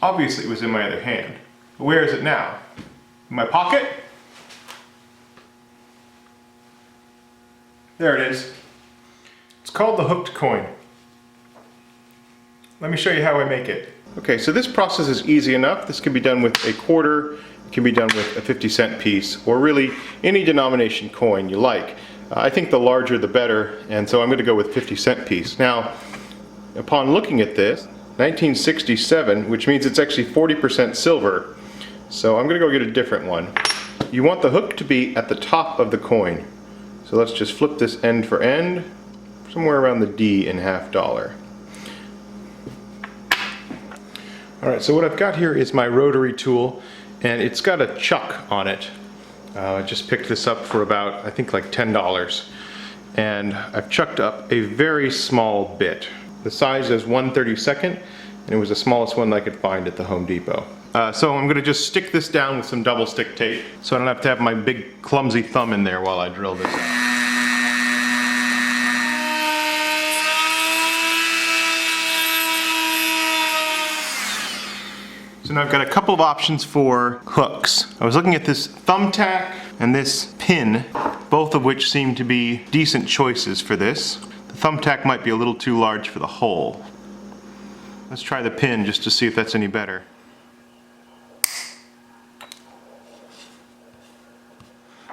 Obviously it was in my other hand. But where is it now? In my pocket? There it is. It's called the hooked coin. Let me show you how I make it. Okay, so this process is easy enough. This can be done with a quarter, it can be done with a 50-cent piece, or really any denomination coin you like. I think the larger the better, and so I'm going to go with 50-cent piece. Now, upon looking at this, 1967, which means it's actually 40% silver, so I'm going to go get a different one. You want the hook to be at the top of the coin. So let's just flip this end for end, somewhere around the D in half dollar. Alright, so what I've got here is my rotary tool, and it's got a chuck on it. I just picked this up for about, I think like $10. And I've chucked up a very small bit. The size is 1/32, and it was the smallest one I could find at the Home Depot. So I'm going to just stick this down with some double stick tape, so I don't have to have my big clumsy thumb in there while I drill this out. So now I've got a couple of options for hooks. I was looking at this thumbtack and this pin, both of which seem to be decent choices for this. The thumbtack might be a little too large for the hole. Let's try the pin just to see if that's any better.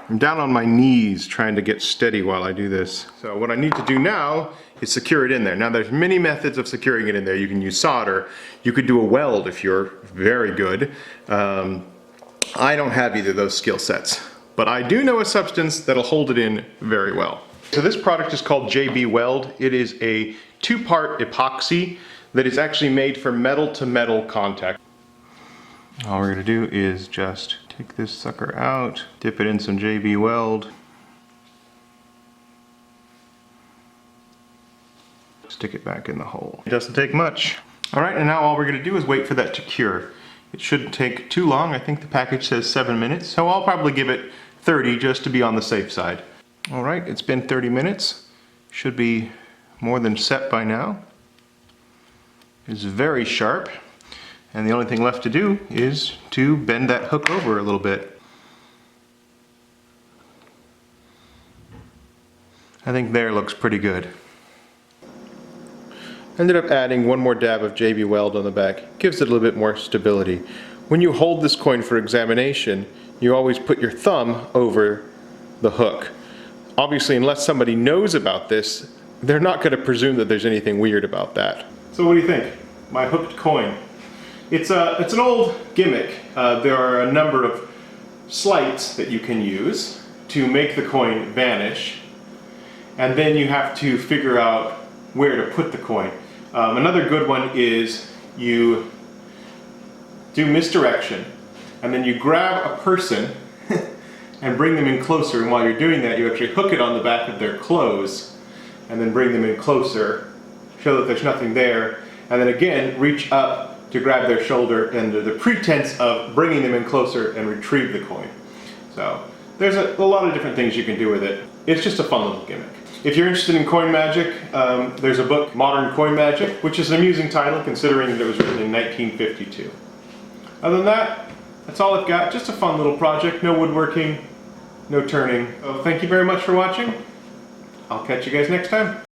I'm down on my knees trying to get steady while I do this. So what I need to do now is secure it in there. Now there's many methods of securing it in there. You can use solder. You could do a weld if you're very good. I don't have either of those skill sets, but I do know a substance that'll hold it in very well. So this product is called JB Weld. It is a two-part epoxy that is actually made for metal-to-metal contact. All we're going to do is just take this sucker out, dip it in some JB Weld, stick it back in the hole. It doesn't take much. Alright, and now all we're going to do is wait for that to cure. It shouldn't take too long. I think the package says 7 minutes, so I'll probably give it 30 just to be on the safe side. Alright, it's been 30 minutes. Should be more than set by now. It's very sharp. And the only thing left to do is to bend that hook over a little bit. I think there looks pretty good. Ended up adding one more dab of JB Weld on the back. Gives it a little bit more stability. When you hold this coin for examination, you always put your thumb over the hook. Obviously, unless somebody knows about this, they're not going to presume that there's anything weird about that. So what do you think? My hooked coin. It's an old gimmick. There are a number of sleights that you can use to make the coin vanish, and then you have to figure out where to put the coin. Another good one is you do misdirection, and then you grab a person and bring them in closer, and while you're doing that you actually hook it on the back of their clothes and then bring them in closer, show that there's nothing there, and then again reach up to grab their shoulder under the pretense of bringing them in closer and retrieve the coin. So there's a lot of different things you can do with it. It's just a fun little gimmick. If you're interested in coin magic, there's a book, Modern Coin Magic, which is an amusing title considering that it was written in 1952. Other than that, that's all I've got. Just a fun little project. No woodworking, no turning. So thank you very much for watching. I'll catch you guys next time.